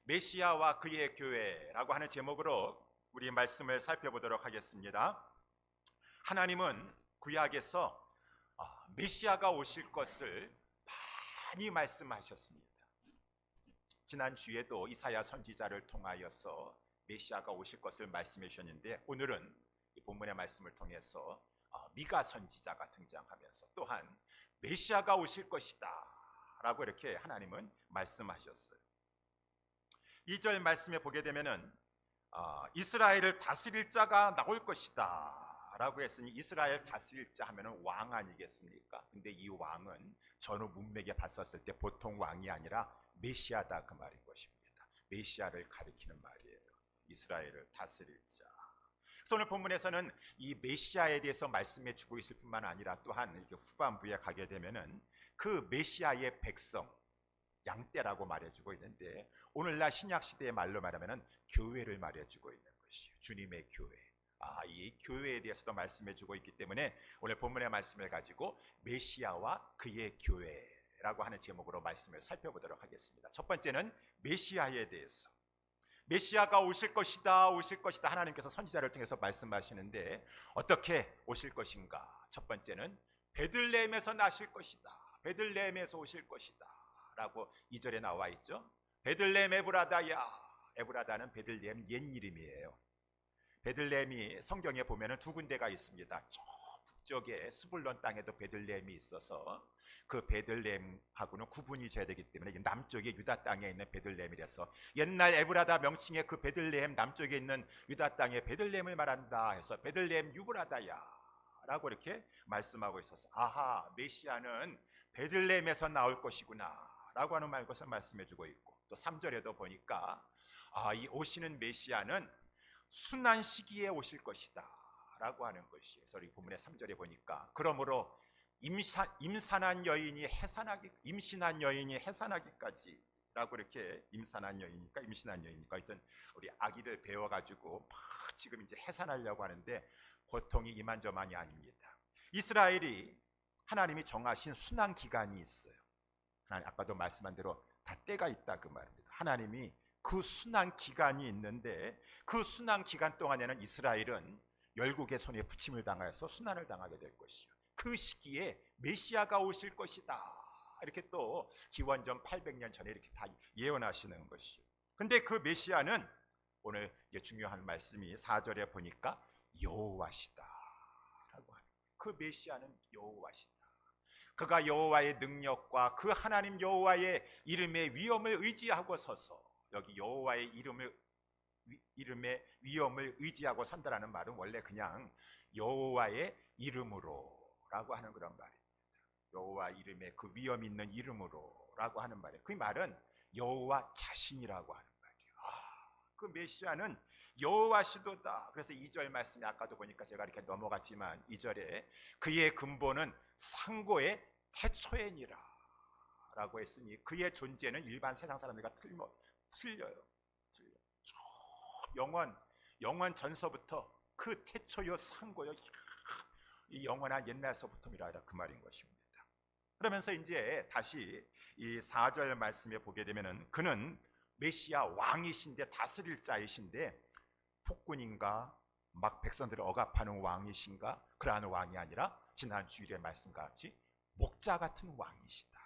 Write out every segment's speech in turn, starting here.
메시아와 그의 교회라고 하는 제목으로 우리 말씀을 살펴보도록 하겠습니다. 하나님은 구약에서 메시아가 오실 것을 많이 말씀하셨습니다. 지난 주에도 이사야 선지자를 통하여서 메시아가 오실 것을 말씀해 주셨는데, 오늘은 이 본문의 말씀을 통해서 미가 선지자가 등장하면서 또한 메시아가 오실 것이다 라고 이렇게 하나님은 말씀하셨어요. 2절 말씀에 보게 되면은 이스라엘을 다스릴 자가 나올 것이다 라고 했으니, 이스라엘 다스릴 자 하면은 왕 아니겠습니까? 근데 이 왕은 전후 문맥에 봤었을 때 보통 왕이 아니라 메시아다 그 말인 것입니다. 메시아를 가리키는 말이에요. 이스라엘을 다스릴 자. 그래서 오늘 본문에서는 이 메시아에 대해서 말씀해 주고 있을 뿐만 아니라 또한 이렇게 후반부에 가게 되면은 그 메시아의 백성, 양떼라고 말해주고 있는데, 오늘날 신약 시대의 말로 말하면은 교회를 말해주고 있는 것이에요. 주님의 교회. 이 교회에 대해서도 말씀해주고 있기 때문에 오늘 본문의 말씀을 가지고 메시아와 그의 교회라고 하는 제목으로 말씀을 살펴보도록 하겠습니다. 첫 번째는 메시아에 대해서. 메시아가 오실 것이다, 오실 것이다. 하나님께서 선지자를 통해서 말씀하시는데 어떻게 오실 것인가? 첫 번째는 베들레헴에서 나실 것이다. 베들레헴에서 오실 것이다 라고 2절에 나와 있죠. 베들레헴 에브라다야. 에브라다는 베들레헴 옛 이름이에요. 베들레헴이 성경에 보면은 두 군데가 있습니다. 저 북쪽에 스불론 땅에도 베들레헴이 있어서 그 베들레헴하고는 구분이 돼야 되기 때문에 남쪽에 유다 땅에 있는 베들레헴이라서 옛날 에브라다 명칭의 그 베들레헴 남쪽에 있는 유다 땅의 베들레헴을 말한다 해서 베들레헴 유브라다야 라고 이렇게 말씀하고 있었어요. 아하, 메시아는 베들레헴에서 나올 것이구나 라고 하는 것을 말씀해주고 있고, 또 3절에도 보니까 이 오시는 메시아는 순한 시기에 오실 것이다 라고 하는 것이에요. 그래서 이 본문의 3절에 보니까 그러므로 임신한 여인이 해산하기까지 라고 이렇게 임신한 여인이니까 하여튼 우리 아기를 배워가지고 막 지금 이제 해산하려고 하는데 고통이 이만저만이 아닙니다. 이스라엘이 하나님이 정하신 순환 기간이 있어요. 하나님 아까도 말씀한 대로 다 때가 있다 그 말입니다. 하나님이 그 순환 기간이 있는데 그 순환 기간 동안에는 이스라엘은 열국의 손에 부침을 당하여서 순환을 당하게 될 것이요, 그 시기에 메시아가 오실 것이다 이렇게 또 기원전 800년 전에 이렇게 다 예언하시는 것이요. 근데 그 메시아는 오늘 이제 중요한 말씀이 4절에 보니까 여호와시다 라고 하는, 그 메시아는 여호와시다. 그가 여호와의 능력과 그 하나님 여호와의 이름의 위엄을 의지하고 서서, 여기 여호와의 이름의 위엄을 의지하고 선다라는 말은 원래 그냥 여호와의 이름으로라고 하는 그런 말입니다. 여호와 이름의 그 위엄 있는 이름으로라고 하는 말이에요. 그 말은 여호와 자신이라고 하는 말이에요. 그 메시아는 여호와시도다. 그래서 2절 말씀이 아까도 보니까 제가 이렇게 넘어갔지만 2절에 그의 근본은 상고의 태초에니라 라고 했으니, 그의 존재는 일반 세상 사람들과 틀려요. 영원 전서부터 그 태초요 상고요, 이 영원한 옛날서부터이라 그 말인 것입니다. 그러면서 이제 다시 이 4절 말씀에 보게 되면은 그는 메시아 왕이신데, 다스릴 자이신데, 폭군인가 막 백성들을 억압하는 왕이신가? 그러한 왕이 아니라 지난 주일의 말씀과 같이 목자 같은 왕이시다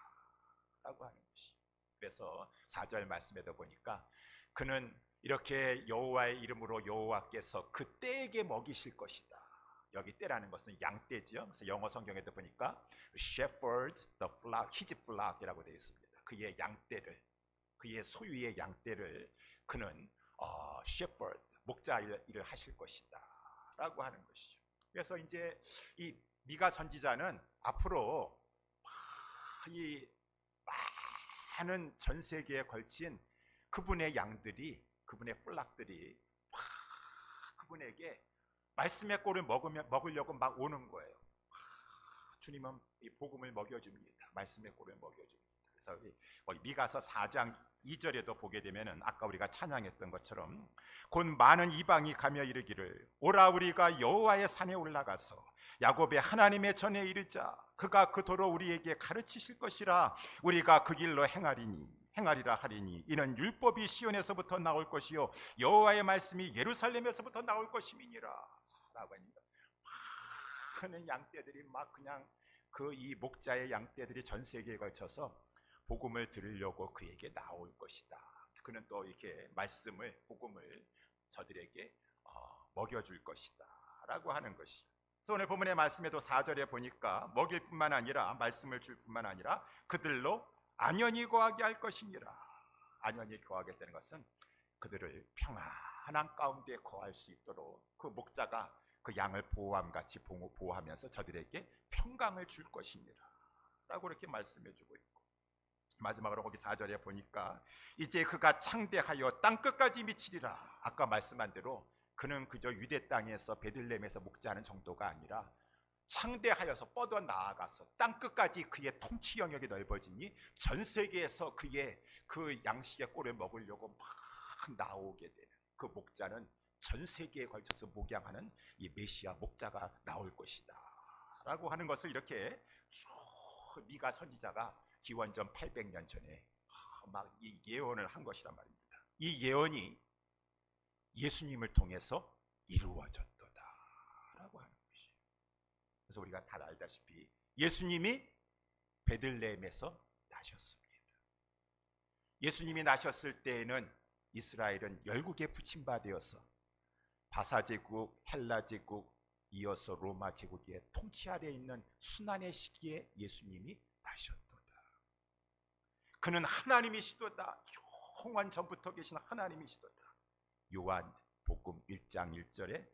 라고 하는 것이. 그래서 4절 말씀에도 보니까 그는 이렇게 여호와의 이름으로 여호와께서 그 떼에게 먹이실 것이다. 여기 떼라는 것은 양떼죠. 그래서 영어 성경에도 보니까 shepherd the flock, his flock이라고 되어 있습니다. 그의 양떼를, 그의 소유의 양떼를 그는 shepherd, 목자 일을 하실 것이다 라고 하는 것이죠. 그래서 이제 이 미가 선지자는 앞으로 이 많은 전 세계에 걸친 그분의 양들이, 그분의 플락들이 그분에게 말씀의 꼴을 먹으려고 막 오는 거예요. 주님은 이 복음을 먹여줍니다. 말씀의 꼴을 먹여줍니다. 그래서 미가서 4장 2절에도 보게 되면은 아까 우리가 찬양했던 것처럼 곧 많은 이방이 가며 이르기를 오라 우리가 여호와의 산에 올라가서 야곱의 하나님의 전에 이르자 그가 그 도로 우리에게 가르치실 것이라 우리가 그 길로 행하리니 행하리라 하리니 이는 율법이 시온에서부터 나올 것이요 여호와의 말씀이 예루살렘에서부터 나올 것임이니라 라고 합니다. 많은 양떼들이 막 그냥 그 이 목자의 양떼들이 전 세계에 걸쳐서 복음을 들으려고 그에게 나올 것이다. 그는 또 이렇게 복음을 저들에게 먹여줄 것이다 라고 하는 것이. 그래서 오늘 본문의 말씀에도 4절에 보니까 먹일 뿐만 아니라 말씀을 줄 뿐만 아니라 그들로 안연히 거하게 할 것이니라. 안연히 거하겠다는 것은 그들을 평안한 가운데 거할 수 있도록 그 목자가 그 양을 보호함같이 보호하면서 저들에게 평강을 줄 것이니라 라고 이렇게 말씀해 주고 있고, 마지막으로 거기 4절에 보니까 이제 그가 창대하여 땅끝까지 미치리라. 아까 말씀한 대로 그는 그저 유대 땅에서 베들레헴에서 목자하는 정도가 아니라 창대하여서 뻗어 나아가서 땅끝까지 그의 통치 영역이 넓어지니 전 세계에서 그의 그 양식의 꼴을 먹으려고 막 나오게 되는 그 목자는 전 세계에 걸쳐서 목양하는 이 메시아 목자가 나올 것이다 라고 하는 것을 이렇게 쭉 미가 선지자가 기원전 800년 전에 막 이 예언을 한 것이란 말입니다. 이 예언이 예수님을 통해서 이루어졌도다 라고 하는 것이에요. 그래서 우리가 다 알다시피 예수님이 베들레헴에서 나셨습니다. 예수님이 나셨을 때에는 이스라엘은 열국에 붙임받아서 바사제국, 헬라제국, 이어서 로마 제국의 통치 아래에 있는 순환의 시기에 예수님이 나셨도다. 그는 하나님이시도다. 영원 전부터 계신 하나님이시도다. 요한복음 1장 1절에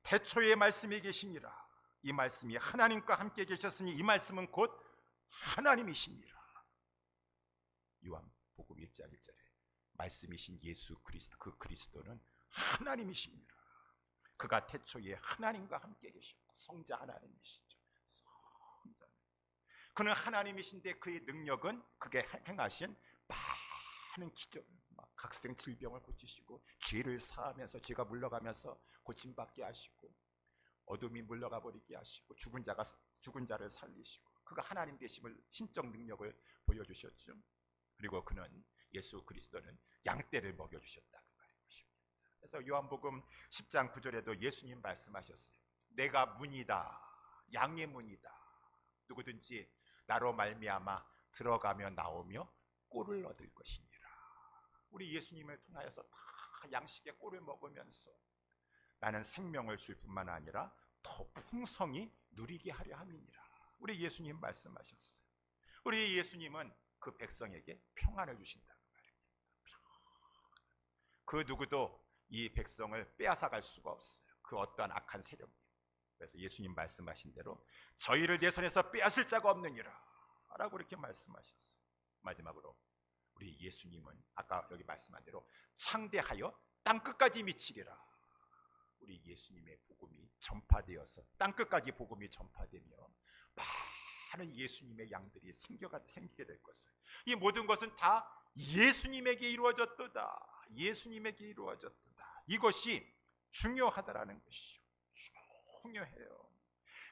태초에 말씀이 계시니라. 이 말씀이 하나님과 함께 계셨으니 이 말씀은 곧 하나님이시니라. 요한복음 1장 1절에 말씀이신 예수 그리스도, 그 그리스도는 하나님이시니라. 그가 태초에 하나님과 함께 계셨고 성자 하나님이시죠. 성자. 그는 하나님이신데 그의 능력은 그게 행하신 많은 기적, 각종 질병을 고치시고 죄를 사하면서 죄가 물러가면서 고침받게 하시고 어둠이 물러가 버리게 하시고 죽은 자를 살리시고 그가 하나님 되심을 신적 능력을 보여주셨죠. 그리고 그는 예수 그리스도는 양떼를 먹여주셨다 그 말인 것입니다. 그래서 요한복음 10장 9절에도 예수님 말씀하셨어요. 내가 문이다. 양의 문이다. 누구든지 나로 말미암아 들어가며 나오며 꼴을 얻을 것이니라. 우리 예수님을 통하여서 다 양식의 꼴을 먹으면서 나는 생명을 줄 뿐만 아니라 더 풍성히 누리게 하려 함이니라. 우리 예수님 말씀하셨어요. 우리 예수님은 그 백성에게 평안을 주신다는 말입니다. 그 누구도 이 백성을 빼앗아갈 수가 없어요. 그 어떠한 악한 세력이. 그래서 예수님 말씀하신 대로 저희를 내 손에서 빼앗을 자가 없느니라 라고 이렇게 말씀하셨어요. 마지막으로 우리 예수님은 아까 여기 말씀한 대로 창대하여 땅끝까지 미치리라. 우리 예수님의 복음이 전파되어서 땅끝까지 복음이 전파되며 많은 예수님의 양들이 생기게 될 것을, 이 모든 것은 다 예수님에게 이루어졌도다. 예수님에게 이루어졌도다. 이것이 중요하다라는 것이죠. 중요해요.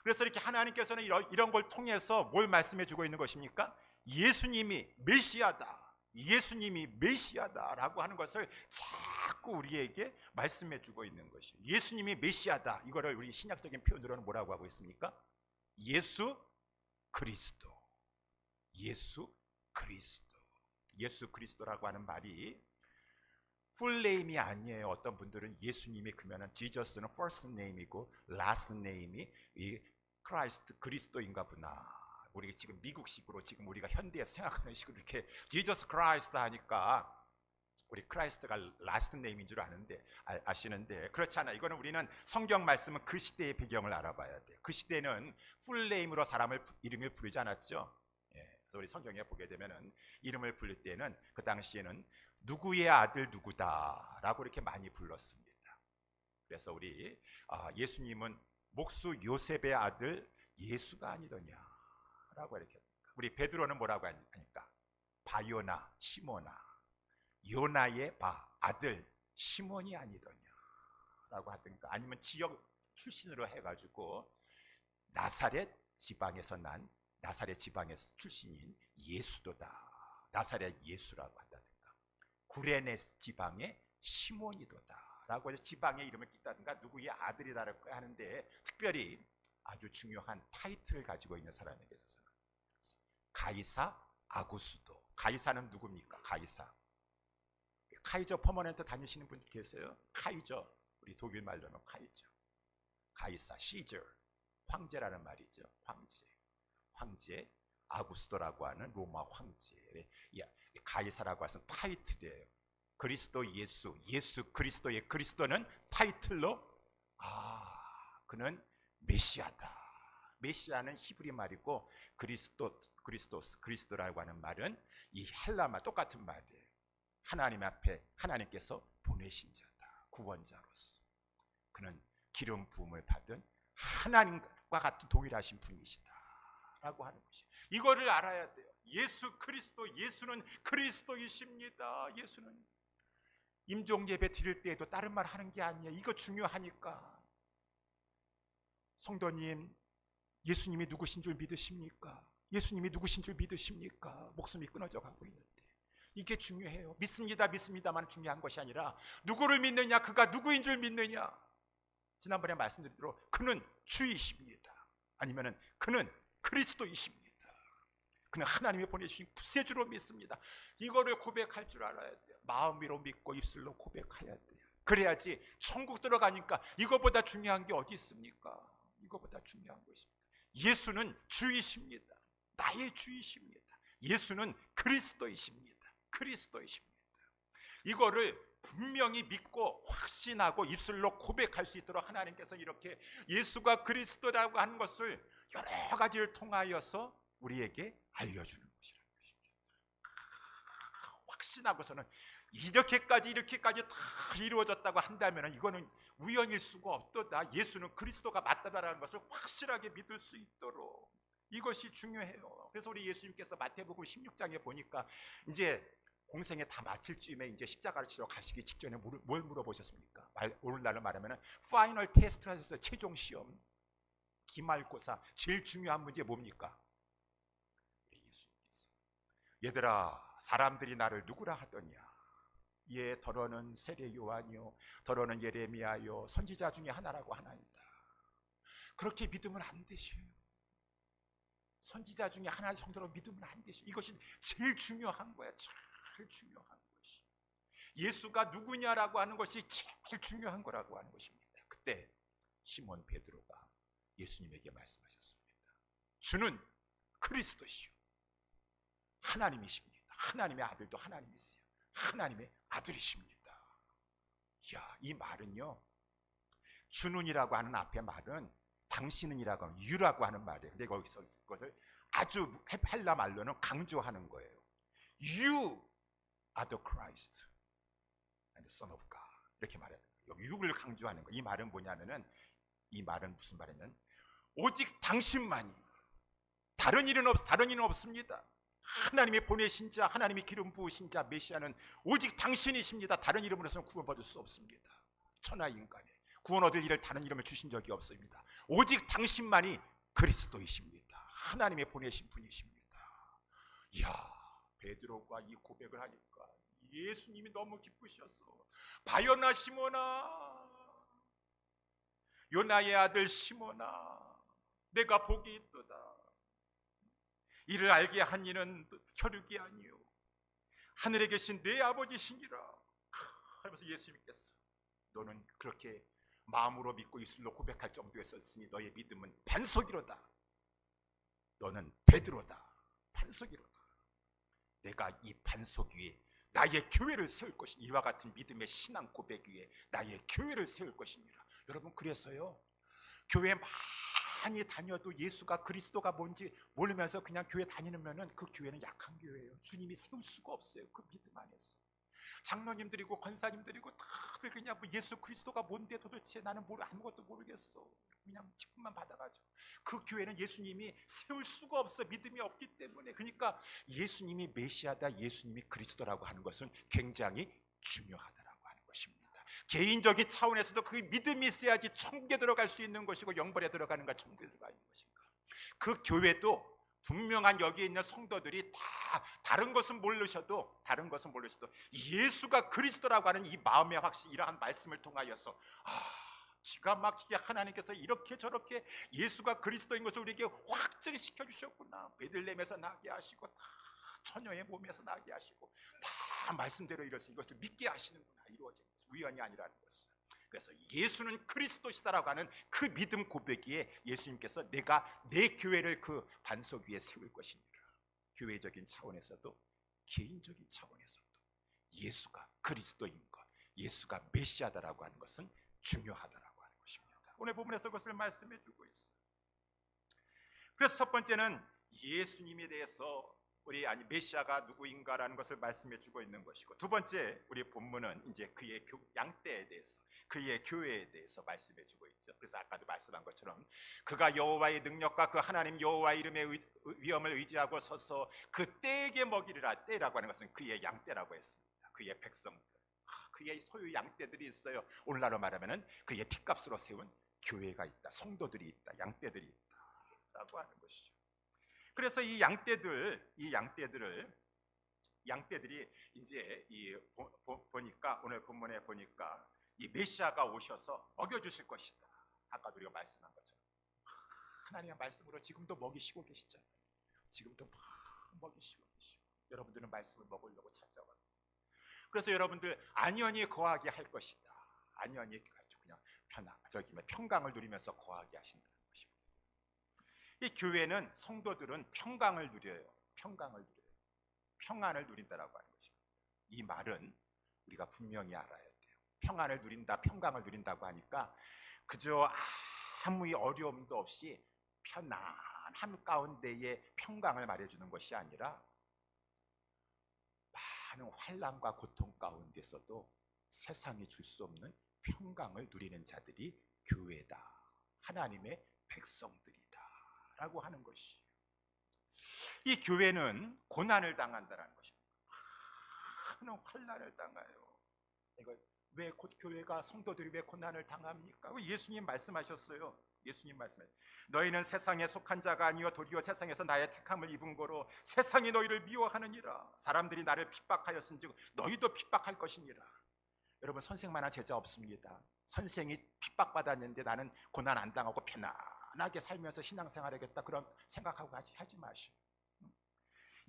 그래서 이렇게 하나님께서는 이런 걸 통해서 뭘 말씀해 주고 있는 것입니까? 예수님이 메시아다. 예수님이 메시아다라고 하는 것을 자꾸 우리에게 말씀해 주고 있는 것이에요. 예수님이 메시아다. 이거를 우리 신약적인 표현으로는 뭐라고 하고 있습니까? 예수 그리스도. 예수 그리스도. 예수 그리스도라고 하는 말이 풀네임이 아니에요. 어떤 분들은 예수님이 그러면은 지저스는 first name이고 last name이 이 크라이스트 그리스도인가 보나. 우리 지금 미국식으로 지금 우리가 현대에서 생각하는 식으로 이렇게 지저스 크라이스트 하니까 우리 크라이스트가 라스트 네임인 줄 아시는데 그렇지 않아요. 이거는 우리는 성경 말씀은 그 시대의 배경을 알아봐야 돼요. 그 시대는 풀네임으로 사람을 이름을 부르지 않았죠. 그래서 우리 성경에 보게 되면은 이름을 부를 때는 그 당시에는 누구의 아들 누구다라고 이렇게 많이 불렀습니다. 그래서 우리 예수님은 목수 요셉의 아들 예수가 아니더냐라고 이렇게. 우리 베드로는 뭐라고 하니까 바요나 시모나, 요나의 아들 시몬이 아니더냐라고 하든가, 아니면 지역 출신으로 해가지고 나사렛 지방에서 난 나사렛 지방에서 출신인 예수도다. 나사렛 예수라고 한다든가. 구레네 지방의 시몬이도다 라고 해서 지방의 이름을 낀다든가 누구의 아들이라고 하는데, 특별히 아주 중요한 타이틀을 가지고 있는 사람에게 있어서는 가이사 아구스도. 가이사는 누굽니까? 가이사. 카이저 퍼머넨트 다니시는 분들 계세요? 카이저, 우리 독일 말로는 카이저. 가이사, 시저, 황제라는 말이죠. 황제 아구스토라고 하는 로마 황제. 가이사라고 해서 타이틀이에요. 그리스도 예수 그리스도의 그리스도는 타이틀로, 그는 메시아다. 메시아는 히브리 말이고 그리스도라고 하는 말은 이 헬라 말 똑같은 말이에요. 하나님 앞에 하나님께서 보내신 자다. 구원자로서 그는 기름 부음을 받은 하나님과 같은 동일하신 분이시다 라고 하는 것이에요. 이거를 알아야 돼요. 예수는 그리스도이십니다. 예수는 임종 예배 드릴 때에도 다른 말 하는 게 아니에요. 이거 중요하니까. 성도님, 예수님이 누구신 줄 믿으십니까? 예수님이 누구신 줄 믿으십니까? 목숨이 끊어져 가고 있는데 이게 중요해요. 믿습니다만 중요한 것이 아니라 누구를 믿느냐, 그가 누구인 줄 믿느냐. 지난번에 말씀드린 대로 그는 주이십니다. 아니면은 그는 그리스도이십니다. 그는 하나님이 보내주신 구세주로 믿습니다. 이거를 고백할 줄 알아야 돼요. 마음으로 믿고 입술로 고백해야 돼요. 그래야지 천국 들어가니까 이거보다 중요한 게 어디 있습니까? 이거보다 중요한 것입니다. 예수는 주이십니다. 나의 주이십니다. 예수는 그리스도이십니다. 이거를 분명히 믿고 확신하고 입술로 고백할 수 있도록 하나님께서 이렇게 예수가 그리스도라고 하는 것을 여러 가지를 통하여서 우리에게 알려주는 것이라는 것입니다. 확신하고서는 이렇게까지 다 이루어졌다고 한다면 이거는 우연일 수가 없도다. 예수는 그리스도가 맞다라는 것을 확실하게 믿을 수 있도록, 이것이 중요해요. 그래서 우리 예수님께서 마태복음 16장에 보니까 이제 공생에 다 마칠 즈음에 이제 십자가를 치러 가시기 직전에 뭘 물어보셨습니까? 오늘날로 말하면 파이널 테스트 하셨어요. 최종 시험, 기말고사. 제일 중요한 문제 뭡니까? 예수님께서 얘들아, 사람들이 나를 누구라 하더냐? 예, 더러는 세례 요한이요, 더러는 예레미야요, 선지자 중에 하나라고 하나이다. 그렇게 믿으면 안 되셔요. 선지자 중에 하나 정도로 믿으면 안 되셔요. 이것이 제일 중요한 거야. 제일 중요한 것이 예수가 누구냐라고 하는 것이 제일 중요한 거라고 하는 것입니다. 그때 시몬 베드로가 예수님에게 말씀하셨습니다. 주는 그리스도시요, 하나님이십니다. 하나님의 아들도 하나님이세요. 하나님의 아들이십니다. 이야, 이 말은요, 주는이라고 하는 앞에 말은 당신은이라고 하는 유라고 하는 말이에요. 근데 거기서 그것을 아주 헬라 말로는 강조하는 거예요. You are the Christ and the Son of God. 이렇게 말해요. 유를 강조하는 거예요. 이 말은 뭐냐면은, 이 말은 무슨 말이냐면 오직 당신만이, 다른 일은 없습니다. 하나님이 보내신 자, 하나님이 기름 부으신 자 메시아는 오직 당신이십니다. 다른 이름으로서는 구원받을 수 없습니다. 천하 인간에 구원 얻을 일을 다른 이름을 주신 적이 없습니다. 오직 당신만이 그리스도이십니다. 하나님이 보내신 분이십니다. 이야, 베드로가 이 고백을 하니까 예수님이 너무 기쁘셨어. 바요나 시몬아, 요나의 아들 시몬아, 내가 복이 있도다. 이를 알게 한 이는 혈육이 아니요 하늘에 계신 내 아버지시니라 하면서 예수님께서 너는 그렇게 마음으로 믿고 입술로 고백할 정도였으니 너의 믿음은 반석이로다. 너는 베드로다. 반석이로다. 내가 이 반석 위에 나의 교회를 세울 것이니, 이와 같은 믿음의 신앙 고백 위에 나의 교회를 세울 것이니라. 여러분, 그래서요, 교회 많이 다녀도 예수가 그리스도가 뭔지 모르면서 그냥 교회 다니면은 그 교회는 약한 교회예요. 주님이 세울 수가 없어요. 그 믿음 안에서 장로님들이고 권사님들이고 다들 그냥 뭐 예수 그리스도가 뭔데 도대체 나는 아무것도 모르겠어, 그냥 직분만 받아가지고, 그 교회는 예수님이 세울 수가 없어. 믿음이 없기 때문에. 그러니까 예수님이 메시아다, 예수님이 그리스도라고 하는 것은 굉장히 중요하다라고 하는 것입니다. 개인적인 차원에서도 그 믿음이 있어야지 천국에 들어갈 수 있는 것이고, 영벌에 들어가는가 천국에 들어가는 것인가. 그 교회도 분명한 여기 있는 성도들이 다 다른 것은 모르셔도 예수가 그리스도라고 하는 이 마음의 확신, 이러한 말씀을 통하여서 기가 막히게 하나님께서 이렇게 저렇게 예수가 그리스도인 것을 우리에게 확증시켜 주셨구나. 베들레헴에서 나게 하시고 다 처녀의 몸에서 나게 하시고 다 말씀대로 이것을 믿게 하시는구나. 이루어진 것은 우연이 아니라는 것을. 그래서 예수는 그리스도시다라고 하는 그 믿음 고백기에 예수님께서 내가 내 교회를 그 반석 위에 세울 것이니라. 교회적인 차원에서도 개인적인 차원에서도 예수가 그리스도인 것, 예수가 메시아다라고 하는 것은 중요하다라고 하는 것입니다. 오늘 본문에서 그것을 말씀해 주고 있어요. 그래서 첫 번째는 예수님에 대해서 메시아가 누구인가라는 것을 말씀해 주고 있는 것이고, 두 번째 우리 본문은 이제 그의 양떼에 대해서, 그의 교회에 대해서 말씀해 주고 있죠. 그래서 아까도 말씀한 것처럼 그가 여호와의 능력과 그 하나님 여호와의 이름의 위엄을 의지하고 서서 그 떼에게 먹이리라. 떼라고 하는 것은 그의 양떼라고 했습니다. 그의 백성들, 그의 소유 양떼들이 있어요. 오늘날로 말하면은 그의 핏값으로 세운 교회가 있다, 성도들이 있다, 양떼들이 있다라고 하는 것이죠. 그래서 이 양떼들이 이제 보니까 오늘 본문에 보니까 이 메시아가 오셔서 먹여주실 것이다. 아까도 우리가 말씀한 것처럼 하나님의 말씀으로 지금도 먹이시고 계시잖아요. 지금도 막 먹이시고 계시고 여러분들은 말씀을 먹으려고 찾아와요. 그래서 여러분들 안연히 거하게 할 것이다. 안연히 그냥 평강을 누리면서 거하게 하신다는 것입니다. 이 교회는, 성도들은 평강을 누려요. 평안을 누린다라고 하는 것입니다. 이 말은 우리가 분명히 알아야 돼요. 평안을 누린다, 평강을 누린다고 하니까 그저 아무 어려움도 없이 편안함 가운데에 평강을 말해주는 것이 아니라 많은 환난과 고통 가운데서도 세상이 줄 수 없는 평강을 누리는 자들이 교회다, 하나님의 백성들이다 라고 하는 것이, 이 교회는 고난을 당한다는 것입니다. 많은 환난을 당해요. 이거 왜 교회가, 성도들이 왜 고난을 당합니까? 예수님 말씀하셨어요. 너희는 세상에 속한 자가 아니요 도리어 세상에서 나의 택함을 입은 거로 세상이 너희를 미워하느니라. 사람들이 나를 핍박하였은즉 너희도 핍박할 것이니라. 여러분, 선생만한 제자 없습니다. 선생이 핍박받았는데 나는 고난 안 당하고 편안하게 살면서 신앙생활 하겠다, 그런 생각하고 하지 마시오.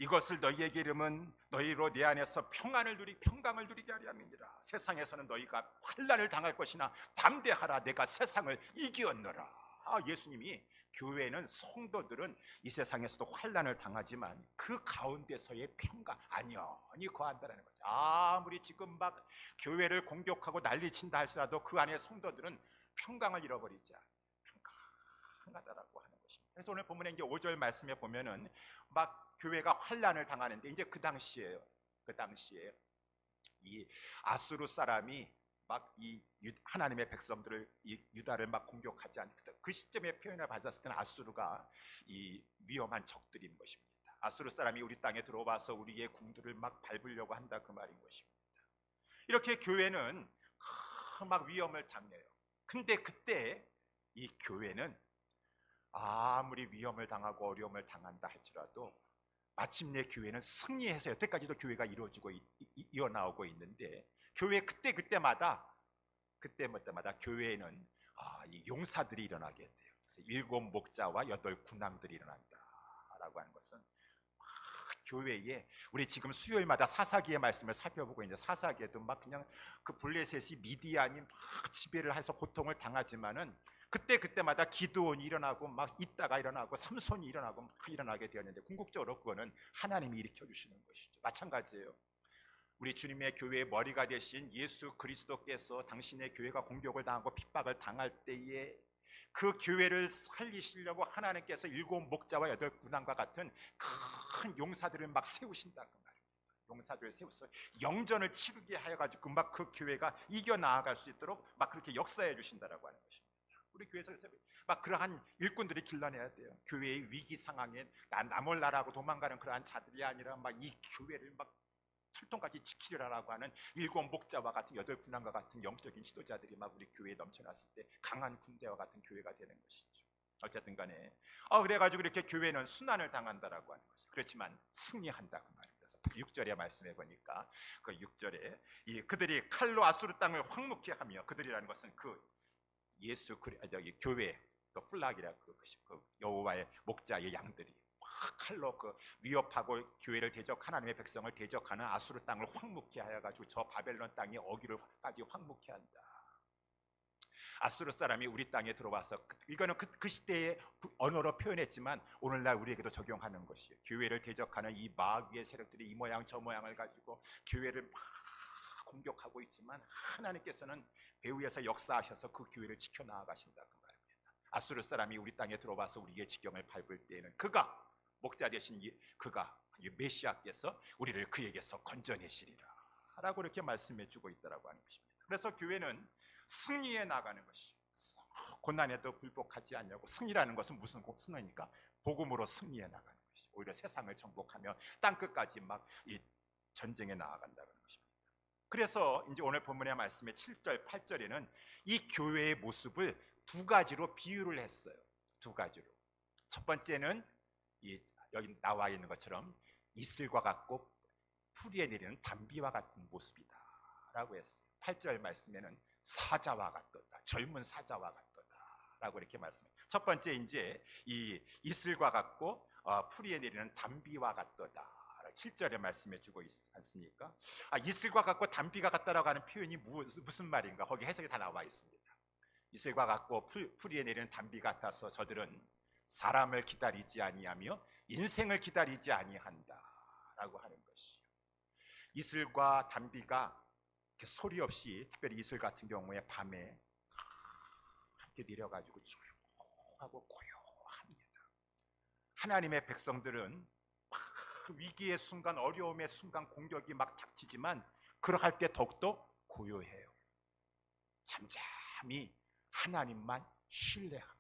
이것을 너희에게 이름은 너희로 내 안에서 평강을 누리게 하려 함이니라. 세상에서는 너희가 환난을 당할 것이나 담대하라, 내가 세상을 이기었노라. 예수님이 교회는, 성도들은 이 세상에서도 환난을 당하지만 그 가운데서의 평강, 안연히 거한다는 거죠. 아무리 지금 막 교회를 공격하고 난리친다 할지라도 그 안에 성도들은 평강을 잃어버리지 않아요. 평강하다라고 하는 것입니다. 그래서 오늘 본문에 이제 5절 말씀에 보면은 막 교회가 환난을 당하는데, 이제 그 당시에 이 아수르 사람이 막 이 하나님의 백성들을, 이 유다를 막 공격하지 않는 그 시점에 표현을 받았을 때는 아수르가 이 위험한 적들인 것입니다. 아수르 사람이 우리 땅에 들어와서 우리의 궁들을 막 밟으려고 한다, 그 말인 것입니다. 이렇게 교회는 막 위험을 당해요. 근데 그때 이 교회는 아무리 위험을 당하고 어려움을 당한다 할지라도 마침내 교회는 승리해서 여태까지도 교회가 이어나오고 있는데, 교회 그때마다 교회에는 이 용사들이 일어나게 돼요. 그래서 7 목자와 8 군왕들이 일어난다라고 하는 것은 교회에, 우리 지금 수요일마다 사사기의 말씀을 살펴보고 있는데, 사사기에도 막 그냥 그 블레셋이 미디안이 막 지배를 해서 고통을 당하지만은 그때마다 기드온이 일어나고 막 있다가 일어나고 삼손이 일어나고 막 일어나게 되었는데, 궁극적으로 그거는 하나님이 일으켜 주시는 것이죠. 마찬가지예요. 우리 주님의 교회의 머리가 되신 예수 그리스도께서 당신의 교회가 공격을 당하고 핍박을 당할 때에 그 교회를 살리시려고 하나님께서 7 목자와 8 군왕과 같은 큰 용사들을 막 세우신다, 그 말입니다. 용사들을 세워서 영전을 치르게 하여가지고 막 그 교회가 이겨 나아갈 수 있도록 막 그렇게 역사해 주신다라고 하는 것입니다. 우리 교회에서 막 그러한 일꾼들이 길러내야 돼요. 교회의 위기 상황에 나 몰라라고 도망가는 그러한 자들이 아니라 막 이 교회를 막 철통까지 지키려라고 하는 7 목자와 같은 8 군왕과 같은 영적인 지도자들이 막 우리 교회에 넘쳐났을 때 강한 군대와 같은 교회가 되는 것이죠. 어쨌든 간에 그래가지고 이렇게 교회는 순환을 당한다라고 하는 거죠. 그렇지만 승리한다고 말입니다. 6절의 말씀해 보니까 그 6절에 그들이 칼로 아수르 땅을 황무케 하며, 그들이라는 것은 그 예수 저기 교회 또 플락이라 그 여호와의 목자의 양들이 칼로 그 위협하고 교회를 하나님의 백성을 대적하는 아수르 땅을 황무케 하여 가지고 저 바벨론 땅의 어기를까지 황무케 한다. 아수르 사람이 우리 땅에 들어와서, 이거는 그 시대의 언어로 표현했지만 오늘날 우리에게도 적용하는 것이에요. 교회를 대적하는 이 마귀의 세력들이 이 모양 저 모양을 가지고 교회를 막 공격하고 있지만, 하나님께서는 배후에서 역사하셔서 그 교회를 지켜나가신다 그 말입니다. 아수르 사람이 우리 땅에 들어와서 우리의 지경을 밟을 때에는 그가 목자 되신 그가 메시아께서 우리를 그에게서 건져내시리라 라고 이렇게 말씀해 주고 있다라고 하는 것입니다. 그래서 교회는 승리해 나가는 것이, 고난에도 굴복하지 않냐고. 승리라는 것은 무슨 승리입니까? 복음으로 승리해 나가는 것이, 오히려 세상을 정복하며 땅끝까지 막 이 전쟁에 나아간다는 것입니다. 그래서 이제 오늘 본문의 말씀의 7절 8절에는 이 교회의 모습을 두 가지로 비유를 했어요. 두 가지로. 첫 번째는 여기 나와 있는 것처럼 이슬과 같고 풀이에 내리는 단비와 같은 모습이다 라고 했어요. 8절 말씀에는 사자와 같도다, 젊은 사자와 같도다 라고 이렇게 말씀해요. 첫 번째 이제 이 이슬과 같고 풀이에 내리는 단비와 같도다 7절에 말씀해 주고 있지 않습니까? 이슬과 같고 단비가 같다라고 하는 표현이 무슨 말인가? 거기 해석이 다 나와 있습니다. 이슬과 같고 풀이에 내리는 단비 같아서 저들은 사람을 기다리지 아니하며 인생을 기다리지 아니한다 라고 하는 것이요. 이슬과 단비가 소리 없이, 특별히 이슬 같은 경우에 밤에 함께 내려가지고 조용하고 고요합니다. 하나님의 백성들은 위기의 순간, 어려움의 순간 공격이 막 닥치지만 그러할 때 더욱더 고요해요. 잠잠히 하나님만 신뢰합니다.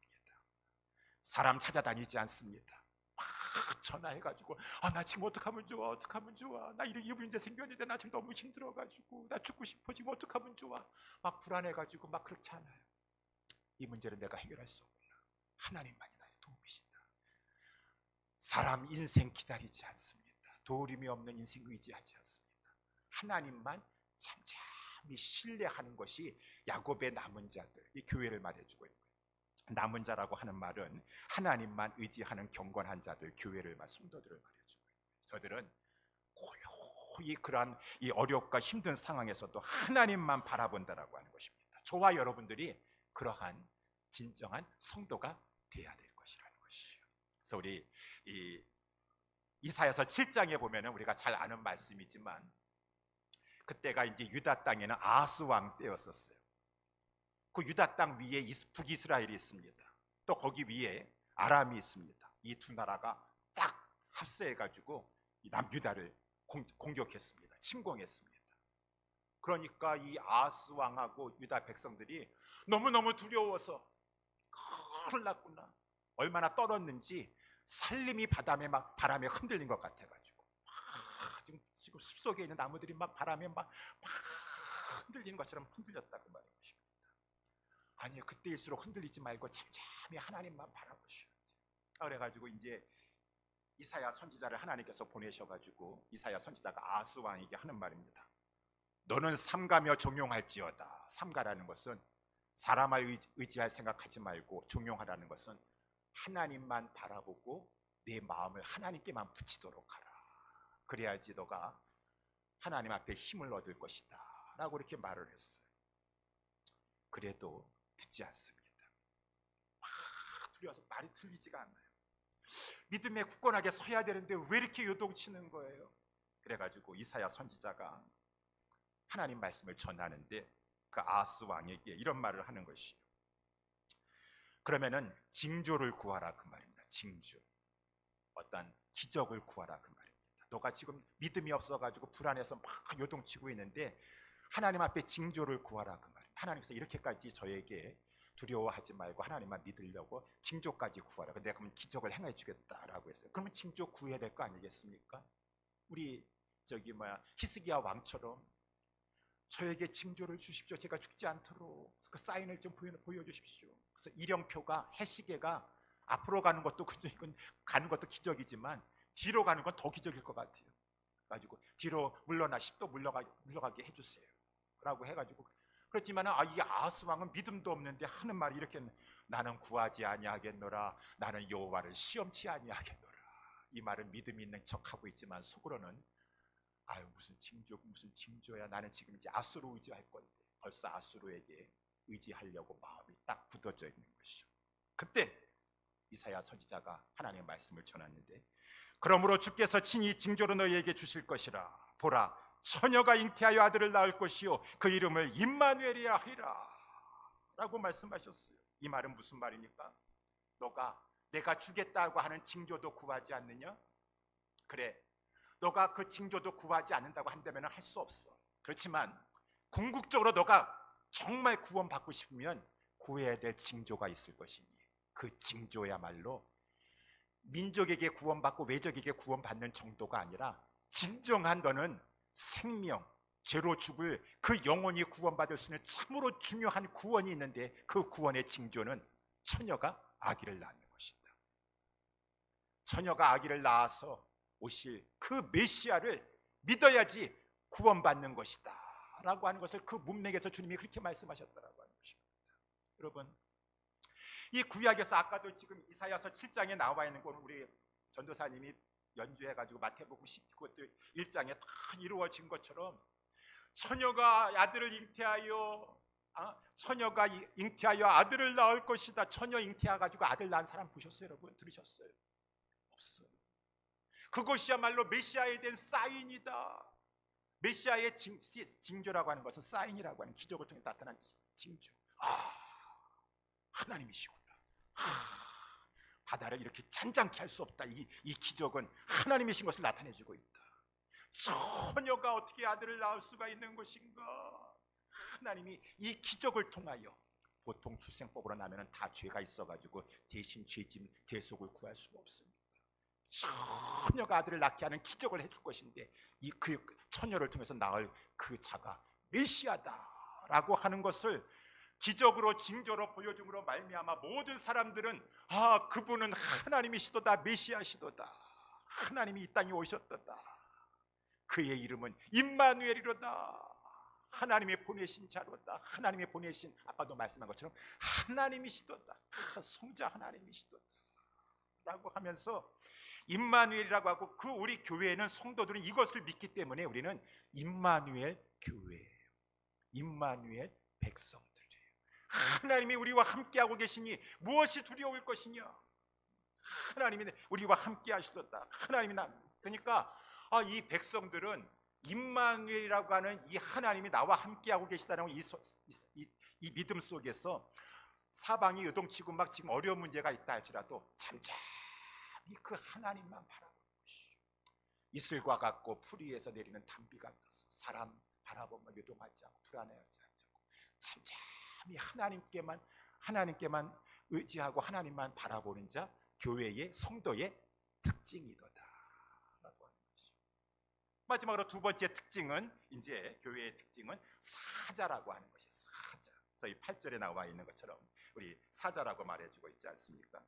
사람 찾아다니지 않습니다. 막 전화해가지고 나 지금 어떡하면 좋아, 어떡하면 좋아, 나 이 문제 생겼는데 나 지금 너무 힘들어가지고 나 죽고 싶어, 지금 어떡하면 좋아, 막 불안해가지고 막 그렇지 않아요. 이 문제를 내가 해결할 수 없구나, 하나님만이 나의 도움이신다. 사람 인생 기다리지 않습니다. 도움이 없는 인생 의지하지 않습니다. 하나님만 잠잠히 신뢰하는 것이 야곱의 남은 자들, 이 교회를 말해주고 있는 거예요. 남은 자라고 하는 말은 하나님만 의지하는 경건한 자들, 교회를 성도들을 말해주고 있는 거예요. 저들은 고요히 그러한 이 어렵고 힘든 상황에서도 하나님만 바라본다라고 하는 것입니다. 저와 여러분들이 그러한 진정한 성도가 돼야 될 것이라는 것이에요. 그래서 우리 이사야서 7장에 보면은 우리가 잘 아는 말씀이지만, 그때가 이제 유다 땅에는 아하스 왕 때였었어요. 그 유다 땅 위에 북이스라엘이 있습니다. 또 거기 위에 아람이 있습니다. 이 두 나라가 딱 합세해가지고 남유다를 공격했습니다. 침공했습니다. 그러니까 이 아하스 왕하고 유다 백성들이 너무너무 두려워서 큰일 났구나, 얼마나 떨었는지 살림이 바람에 흔들린 것 같아가지고 지금 숲속에 있는 나무들이 막 바람에 막 흔들리는 것처럼 흔들렸다고 말하는 것입니다. 아니요, 그때일수록 흔들리지 말고 잠잠히 하나님만 바라보셔야 돼요. 그래가지고 이제 이사야 선지자를 하나님께서 보내셔가지고 이사야 선지자가 아하스 왕에게 하는 말입니다. 너는 삼가며 종용할지어다. 삼가라는 것은 사람을 의지할 생각하지 말고, 종용하라는 것은 하나님만 바라보고 내 마음을 하나님께만 붙이도록 하라. 그래야지 너가 하나님 앞에 힘을 얻을 것이다 라고 이렇게 말을 했어요. 그래도 듣지 않습니다. 막 두려워서 말이 틀리지가 않아요. 믿음에 굳건하게 서야 되는데 왜 이렇게 요동치는 거예요? 그래가지고 이사야 선지자가 하나님 말씀을 전하는데 그 아하스 왕에게 이런 말을 하는 것이에요. 그러면은 징조를 구하라 그 말입니다. 징조, 어떤 기적을 구하라 그 말입니다. 너가 지금 믿음이 없어가지고 불안해서 막 요동치고 있는데 하나님 앞에 징조를 구하라 그 말입니다. 하나님께서 이렇게까지 저에게 두려워하지 말고 하나님만 믿으려고 징조까지 구하라. 내가 그러면 기적을 행해 주겠다라고 했어요. 그러면 징조 구해야 될 거 아니겠습니까? 우리 히스기야 왕처럼 저에게 징조를 주십시오. 제가 죽지 않도록 그 사인을 좀 보여주십시오. 그래서 일령표가, 해시계가 앞으로 가는 것도 가는 것도 기적이지만 뒤로 가는 건 더 기적일 것 같아요. 가지고 뒤로 물러나 10도 물러가게 해주세요 라고 해가지고, 그렇지만 이 아하스 왕은 믿음도 없는데 하는 말이 이렇게, 나는 구하지 아니하겠노라, 나는 여호와를 시험치 아니하겠노라. 이 말은 믿음 있는 척하고 있지만 속으로는 무슨 징조야, 나는 지금 이제 아수르 의지할 건데, 벌써 아수르에게 의지하려고 마음이 딱 굳어져 있는 것이죠. 그때 이사야 선지자가 하나님의 말씀을 전하는데, 그러므로 주께서 친히 징조로 너희에게 주실 것이라. 보라, 처녀가 잉태하여 아들을 낳을 것이요 그 이름을 임마누엘이라 하리라 라고 말씀하셨어요. 이 말은 무슨 말입니까? 너가 내가 주겠다고 하는 징조도 구하지 않느냐? 그래, 너가 그 징조도 구하지 않는다고 한다면 할 수 없어. 그렇지만 궁극적으로 너가 정말 구원받고 싶으면 구해야 될 징조가 있을 것이니, 그 징조야말로 민족에게 구원받고 외적에게 구원받는 정도가 아니라 진정한 너는 생명, 죄로 죽을 그 영혼이 구원받을 수 있는 참으로 중요한 구원이 있는데, 그 구원의 징조는 처녀가 아기를 낳는 것이다. 처녀가 아기를 낳아서 오실 그 메시아를 믿어야지 구원받는 것이다 라고 하는 것을 그 문맥에서 주님이 그렇게 말씀하셨다라고 하는 것입니다. 여러분, 이 구약에서 아까도 지금 이사야서 7장에 나와 있는 건 우리 전도사님이 연주해가지고 마태복음 19도 1장에 다 이루어진 것처럼, 처녀가 아들을 잉태하여 아들을 낳을 것이다. 처녀 잉태해가지고 아들 낳은 사람 보셨어요? 여러분 들으셨어요? 없어요. 그것이야말로 메시아에 대한 사인이다. 메시아의 징조라고 하는 것은 사인이라고 하는, 기적을 통해 나타난 징조. 하나님이시구나. 바다를 이렇게 잔잔케 할 수 없다. 이 기적은 하나님이신 것을 나타내주고 있다. 처녀가 어떻게 아들을 낳을 수가 있는 것인가? 하나님이 이 기적을 통하여, 보통 출생법으로 나면 다 죄가 있어가지고 대신 죄짐 대속을 구할 수가 없습니다. 처녀가 아들을 낳게 하는 기적을 해줄 것인데, 그 처녀를 통해서 낳을 그 자가 메시아다라고 하는 것을 기적으로 징조로 보여줌으로 말미암아 모든 사람들은 그분은 하나님이시도다, 메시아시도다, 하나님이 이 땅에 오셨도다, 그의 이름은 임마누엘이로다, 하나님이 보내신 자로다, 하나님이 보내신, 아까도 말씀한 것처럼 하나님이시도다, 성자 하나님이시도다 라고 하면서 임마누엘이라고 하고, 그 우리 교회에는 성도들은 이것을 믿기 때문에 우리는 임마누엘 교회예요. 임마누엘 백성들이에요. 하나님이 우리와 함께하고 계시니 무엇이 두려울 것이냐? 하나님이 우리와 함께 하시도다. 하나님이 그러니까 이 백성들은 임마누엘이라고 하는 이 하나님이 나와 함께하고 계시다는 이 믿음 속에서 사방이 요동치고 막 지금 어려운 문제가 있다 할지라도 잠잠히 그 하나님만 바라보는 것이, 이슬과 같고 풀 위에서 내리는 단비 같아서 사람 바라보면 요동하지 않고 불안해하지 않고 잠잠히 하나님께만 의지하고 하나님만 바라보는 자, 교회의 성도의 특징이도다 라고 하는 것이죠. 마지막으로 두 번째 특징은, 이제 교회의 특징은 사자라고 하는 것이에요. 사자. 그래서 이 8절에 나와 있는 것처럼 우리 사자라고 말해주고 있지 않습니까?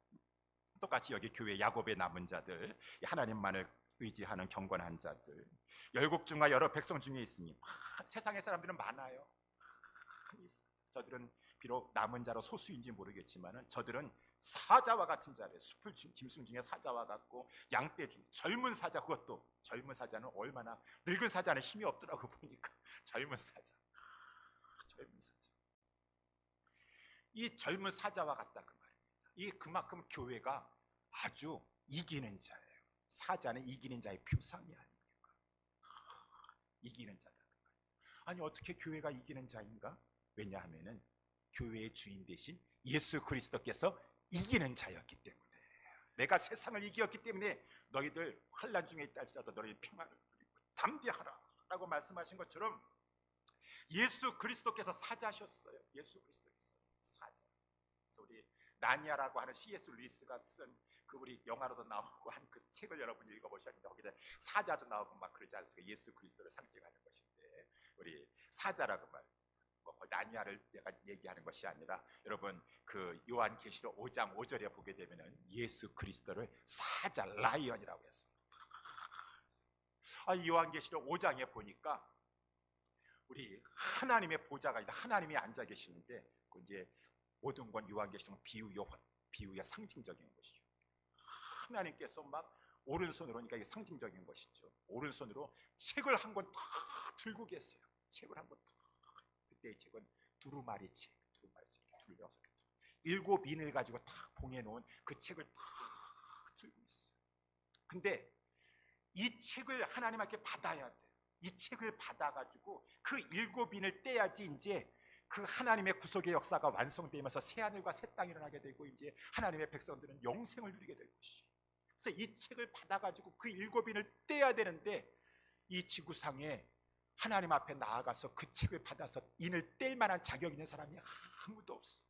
똑같이 여기 교회 야곱의 남은 자들, 하나님만을 의지하는 경건한 자들, 열국중과 여러 백성 중에 있으니 세상의 사람들은 많아요. 저들은 비록 남은 자로 소수인지 모르겠지만 저들은 사자와 같은 자래. 숲을 짐승 중에 사자와 같고, 양떼 중 젊은 사자, 그것도 젊은 사자는 얼마나, 늙은 사자는 힘이 없더라고 보니까. 젊은 사자, 이 젊은 사자와 같다 그 말입니다. 이 그만큼 교회가 아주 이기는 자예요. 사자는 이기는 자의 표상이 아닙니까? 이기는 자다. 아니 어떻게 교회가 이기는 자인가? 왜냐하면은 교회의 주인 대신 예수 그리스도께서 이기는 자였기 때문에, 내가 세상을 이겼기 때문에 너희들 환난 중에 있다 할지라도 너희 평안을 누리고 담대하라 라고 말씀하신 것처럼, 예수 그리스도께서 사자셨어요. 예수 그리스도께서 사자. 그래서 우리 나니아라고 하는 C.S. 루이스가 쓴 그 우리 영화로도 나오고 한 그 책을 여러분이 읽어보셨는데, 거기다 사자도 나오고 막 그러지 않습니까? 예수 그리스도를 상징하는 것인데, 우리 사자라고 말, 아니냐를 내가 얘기하는 것이 아니라, 여러분 그 요한계시록 5장 5절에 보게 되면은 예수 그리스도를 사자, 라이언이라고 했어요. 요한계시록 5장에 보니까 우리 하나님의 보좌가 있다. 하나님이 앉아 계시는데, 그 이제 모든 건 요한계시록 비유의 상징적인 것이죠. 하나님께서 막 오른손으로, 그러니까 이게 상징적인 것이죠. 오른손으로 책을 한 권 탁 들고 계세요. 책을 한 권 탁. 그때의 책은 두루마리 책 둘러서 7인을 가지고 탁 봉해놓은 그 책을 탁 들고 있어요. 근데 이 책을 하나님 앞에 받아야 돼요. 이 책을 받아가지고 그 7인을 떼야지 이제 그 하나님의 구속의 역사가 완성되면서 새 하늘과 새 땅이 일어나게 되고, 이제 하나님의 백성들은 영생을 누리게 될 것이에요. 그래서 이 책을 받아가지고 그 7인을 떼야 되는데, 이 지구상에 하나님 앞에 나아가서 그 책을 받아서 인을 뗄 만한 자격 있는 사람이 아무도 없어.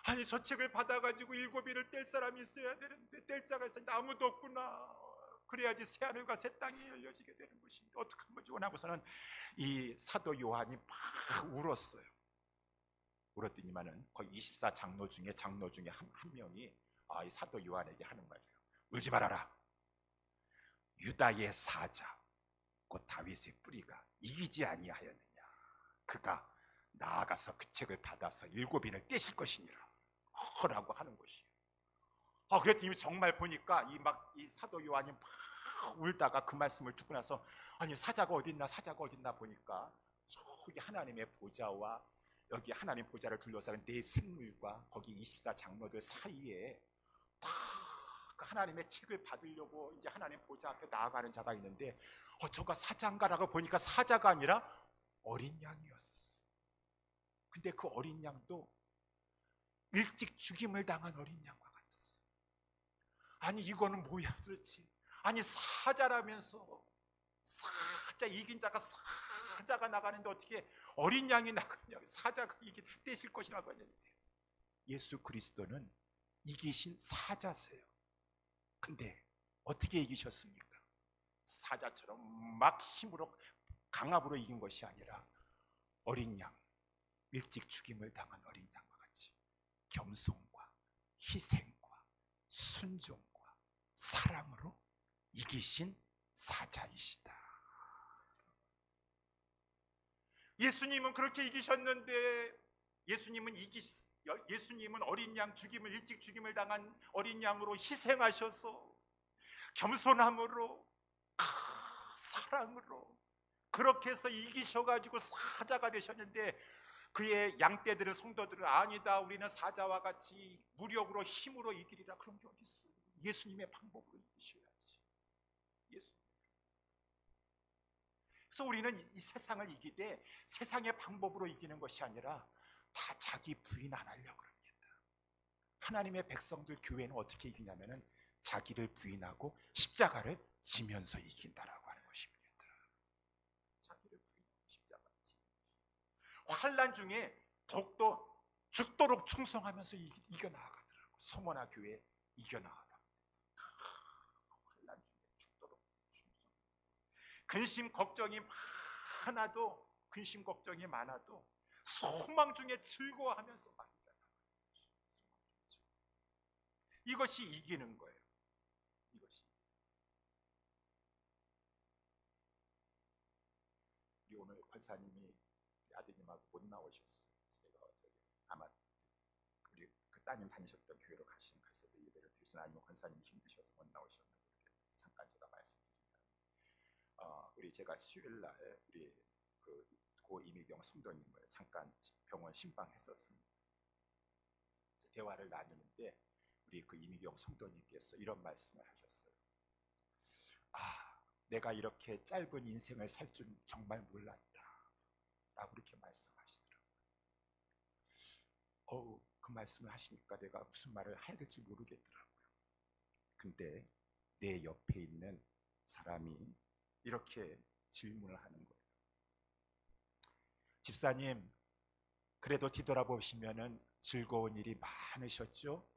아니, 저 책을 받아가지고 7인을 뗄 사람이 있어야 되는데 뗄 자가 있었는데 아무도 없구나. 그래야지 새 하늘과 새 땅이 열려지게 되는 것인데 어떡한 거지? 원하고서는 이 사도 요한이 막 울었어요. 울었더니만은 거의 24장로 중에 한 명이 이 사도 요한에게 하는 말이에요. 울지 말아라. 유다의 사자 곧 다윗의 뿌리가 이기지 아니하였느냐. 그가 나아가서 그 책을 받아서 7인을 떼실 것이니라 라고 하는 것이에요. 그랬더니 정말 보니까 이 사도 요한이 막 울다가 그 말씀을 듣고 나서, 아니 사자가 어딨나 보니까 저기 하나님의 보좌와 여기 하나님 보좌를 둘러싸는 네 생물과 거기 24장로들 사이에 다 그 하나님의 책을 받으려고 이제 하나님 보좌 앞에 나아가는 자가 있는데, 저가 사자인가라고 보니까 사자가 아니라 어린 양이었었어. 근데 그 어린 양도 일찍 죽임을 당한 어린 양과 같았어. 아니 이거는 뭐야 도대체? 아니 사자라면서, 사자 이긴 자가 사자가 나가는데 어떻게 어린 양이 나가냐? 사자가 이게 떼실 것이라고 하는데, 예수 그리스도는 이기신 사자세요. 근데 어떻게 이기셨습니까? 사자처럼 막 힘으로 강압으로 이긴 것이 아니라 어린 양, 일찍 죽임을 당한 어린 양과 같이 겸손과 희생과 순종과 사랑으로 이기신 사자이시다. 예수님은 그렇게 이기셨는데, 예수님은 어린 양 일찍 죽임을 당한 어린 양으로 희생하셔서 겸손함으로 사랑으로 그렇게 해서 이기셔가지고 사자가 되셨는데, 그의 양떼들은, 성도들은 아니다, 우리는 사자와 같이 무력으로 힘으로 이기리라. 그런 게 어디 있어요? 예수님의 방법으로 이기셔야지. 그래서 우리는 이 세상을 이기되 세상의 방법으로 이기는 것이 아니라 다 자기 부인 안 하려고 합니다. 하나님의 백성들 교회는 어떻게 이기냐면은 자기를 부인하고 십자가를 지면서 이긴다라고 하는 것입니다. 자기를 부인하고 십자가를 지면서 환난 중에 더욱더 죽도록 충성하면서 이겨나가더라고. 성원아 교회 이겨나가다. 환난 중에 죽도록 충성. 근심 걱정이 많아도 소망 중에 즐거워하면서 말이다. 이것이 이기는 거예요. 우리 오늘 권사님이 아드님하고 못 나오셨어요. 제가 아마 우리 그 따님 다니셨던 교회로 가셔서 예배를 드리시나, 아니면 권사님이 힘드셔서 못 나오셨나, 그렇게 잠깐 제가 말씀드리면, 우리 제가 수요일 날 우리 고 이미경 성도님을 잠깐 병원 신방했었습니다. 대화를 나누는데 우리 그 이미경 성도님께서 이런 말씀을 하셨어요. 내가 이렇게 짧은 인생을 살 줄 정말 몰랐다 라고 그렇게 말씀하시더라고요. 그 말씀을 하시니까 내가 무슨 말을 해야 될지 모르겠더라고요. 근데 내 옆에 있는 사람이 이렇게 질문을 하는 거예요. 집사님, 그래도 뒤돌아보시면은 즐거운 일이 많으셨죠?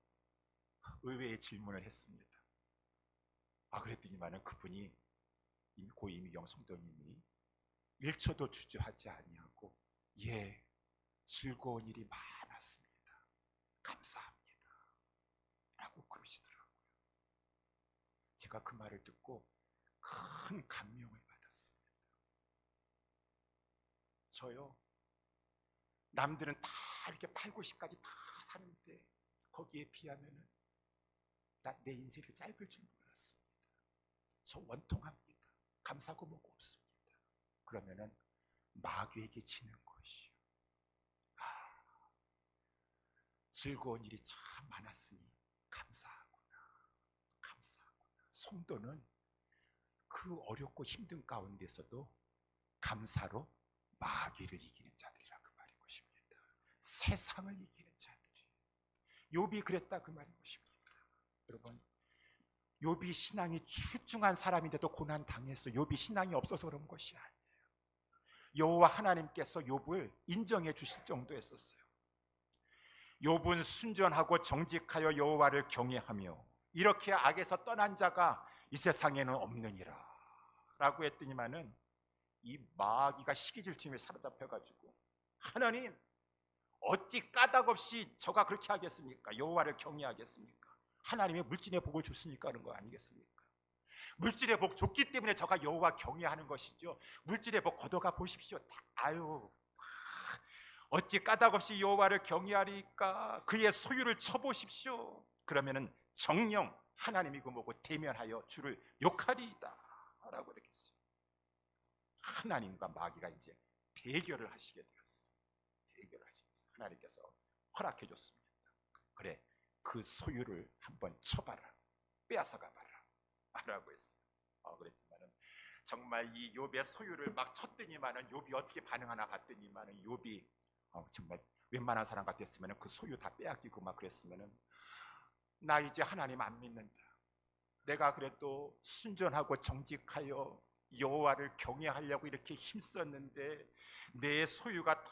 의외의 질문을 했습니다. 그랬더니만은 그분이, 고 이미경 성도님이 1초도 주저하지 아니하고, 예, 즐거운 일이 많았습니다. 감사합니다 라고 그러시더라고요. 제가 그 말을 듣고 큰 감명을 받았습니다. 저요, 남들은 다 이렇게 8, 90까지 다 사는데 거기에 비하면은 내 인생이 짧을 줄 몰랐습니다. 저 원통합니다. 감사고 뭐고 없습니다. 그러면은 마귀에게 지는 것이요, 즐거운 일이 참 많았으니 감사하구나. 성도는 그 어렵고 힘든 가운데서도 감사로 마귀를 이기는 자들이라 그 말인 것입니다. 세상을 이기는 자들이. 욥이 그랬다 그 말인 것입니다. 여러분, 욥이 신앙이 출중한 사람인데도 고난 당했어. 욥이 신앙이 없어서 그런 것이 아니에요. 여호와 하나님께서 욥을 인정해 주실 정도였었어요. 욥은 순전하고 정직하여 여호와를 경외하며 이렇게 악에서 떠난 자가 이 세상에는 없느니라 라고 했더니만은 이 마귀가 시기질투에 사로잡혀가지고, 하나님 어찌 까닭없이 저가 그렇게 하겠습니까? 여호와를 경외하겠습니까? 하나님의 물질의 복을 줬으니까 그런 거 아니겠습니까? 물질의 복 줬기 때문에 저가 여호와 경외하는 것이죠. 물질의 복 걷어가 보십시오. 아유, 어찌 까닭없이 여호와를 경외하리까? 그의 소유를 쳐보십시오. 그러면은 정녕 하나님이 그 뭐고 대면하여 주를 욕하리이다 라고 이렇게 했어요. 하나님과 마귀가 이제 대결을 하시게 되었어요. 대결을 하시면서 하나님께서 허락해 줬습니다. 그래, 그 소유를 한번 쳐봐라, 빼앗아가 봐라 라고 했어요. 그랬지만은 정말 이 욥의 소유를 막 쳤더니만은 욥이 어떻게 반응하나 봤더니만은 욥이 정말 웬만한 사람 같았으면은 그 소유 다 빼앗기고 막 그랬으면은, 나 이제 하나님 안 믿는다. 내가 그래도 순전하고 정직하여 여호와를 경외하려고 이렇게 힘썼는데 내 소유가 다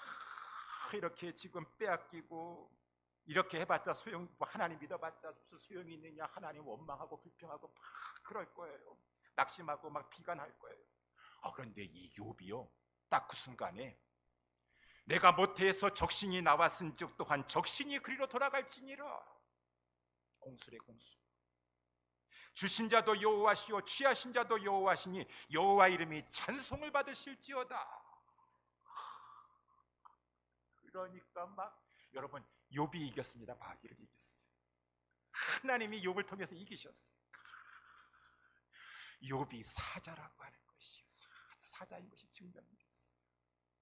이렇게 지금 빼앗기고 이렇게 해봤자 하나님 믿어봤자 무슨 소용이 있느냐. 하나님 원망하고 불평하고 막 그럴 거예요. 낙심하고 막 비관할 거예요. 그런데 이 욥이요, 딱 그 순간에 내가 모태에서 적신이 나왔은즉 또한 적신이 그리로 돌아갈지니라. 공수래, 공수. 주신 자도 여호와시오 취하신 자도 여호와시니 여호와 이름이 찬송을 받으실지어다. 그러니까 막 여러분, 욥이 이겼습니다. 마귀를 이겼어요. 하나님이 욥을 통해서 이기셨어요. 욥이 사자라고 하는 것이요, 사자인 것이 증명됐어요.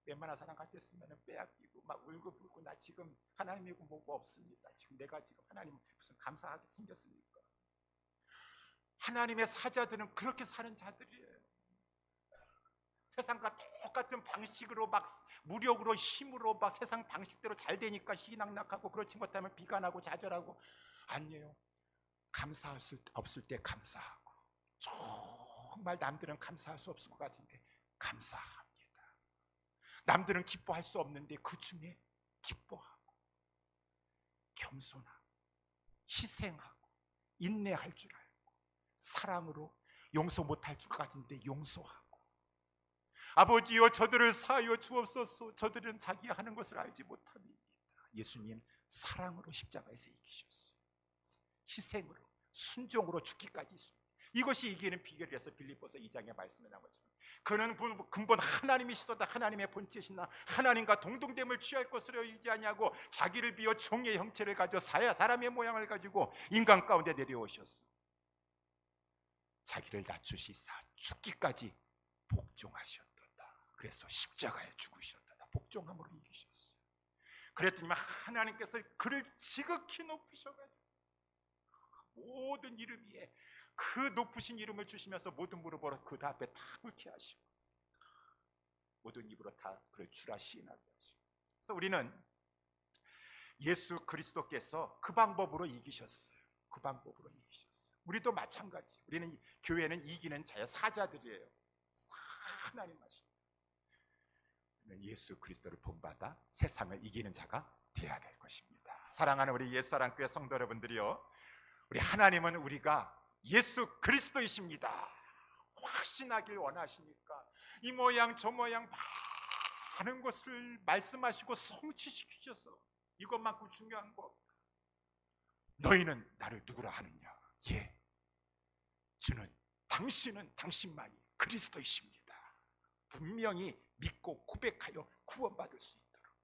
웬만한 사람 같았으면 빼앗기고 막 울고불고 나 지금 하나님이고 뭐고 없습니다. 지금 내가 지금 하나님 무슨 감사하게 생겼습니까? 하나님의 사자들은 그렇게 사는 자들이에요. 세상과 똑같은 방식으로 막 무력으로 힘으로 막 세상 방식대로 잘 되니까 희낙낙하고, 그렇지 못하면 비관하고 좌절하고. 아니에요. 감사할 수 없을 때 감사하고, 정말 남들은 감사할 수 없을 것 같은데 감사합니다. 남들은 기뻐할 수 없는데 그 중에 기뻐하고, 겸손하고, 희생하고, 인내할 줄 알고, 사랑으로 용서 못할 것 같은데 용서하고. 아버지여 저들을 사하여 주옵소서. 저들은 자기 하는 것을 알지 못합니다. 예수님 사랑으로 십자가에서 이기셨어요. 희생으로, 순종으로 죽기까지. 이것이 이기는 비결이라서 빌립보서 2장의 말씀에 나온 것처럼 그는 근본 하나님이시도다. 하나님의 본체시나 하나님과 동등됨을 취할 것으로 의지하냐고 자기를 비워 종의 형체를 가져 사람의 모양을 가지고 인간 가운데 내려오셨어. 자기를 낮추시사 죽기까지 복종하셨도다. 그래서 십자가에 죽으셨도다. 복종함으로 이기셨어요. 그랬더니 하나님께서 그를 지극히 높이셔가지고 모든 이름 위에 그 높으신 이름을 주시면서 모든 무릎으로 그 앞에 다 꿇게 하시고 모든 입으로 다 그를 주라 시인하게 하시고. 그래서 우리는 예수 그리스도께서 그 방법으로 이기셨어요. 그 방법으로 이기셨어요. 우리도 마찬가지. 우리는 교회는 이기는 자야, 사자들이에요. 하나님 하시. 예수 그리스도를 본받아 세상을 이기는 자가 되어야 될 것입니다. 사랑하는 우리 옛사랑교회 성도 여러분들이요, 우리 하나님은 우리가 예수 그리스도이십니다 확신하길 원하시니까 이 모양 저 모양 막 많은 것을 말씀하시고 성취시키셔서 이것만큼 중요한 거 없다. 너희는 나를 누구라 하느냐? 예, 주는 당신은 당신만이 그리스도이십니다. 분명히 믿고 고백하여 구원받을 수 있도록.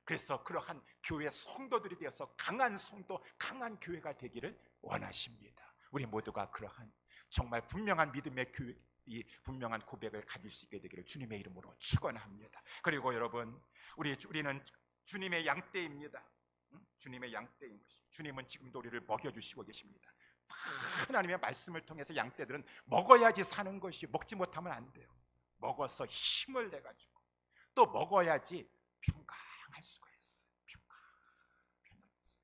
그래서 그러한 교회 성도들이 되어서 강한 성도, 강한 교회가 되기를 원하십니다. 우리 모두가 그러한 정말 분명한 믿음의 교회, 이 분명한 고백을 가질 수 있게 되기를 주님의 이름으로 축원합니다. 그리고 여러분, 우리는 주님의 양떼입니다. 주님의 양떼인 것이, 주님은 지금도 우리를 먹여주시고 계십니다. 하나님의 말씀을 통해서 양떼들은 먹어야지 사는 것이, 먹지 못하면 안 돼요. 먹어서 힘을 내가지고 또 먹어야지 평강할 수가 있어요. 평안할 수가 있어요.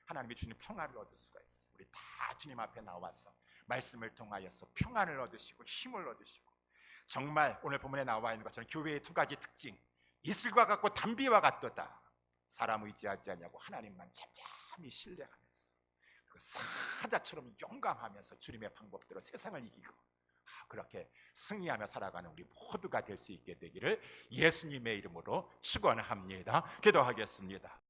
하나님이 주님 평안을 얻을 수가 있어요. 우리 다 주님 앞에 나와서 말씀을 통하여서 평안을 얻으시고 힘을 얻으시고, 정말 오늘 본문에 나와 있는 것처럼 교회의 두 가지 특징, 이슬과 같고 담비와 같도다. 사람 의지하지 않냐고 하나님만 잠잠히 신뢰하면서 그 사자처럼 용감하면서 주님의 방법대로 세상을 이기고 그렇게 승리하며 살아가는 우리 모두가 될 수 있게 되기를 예수님의 이름으로 축원합니다. 기도하겠습니다.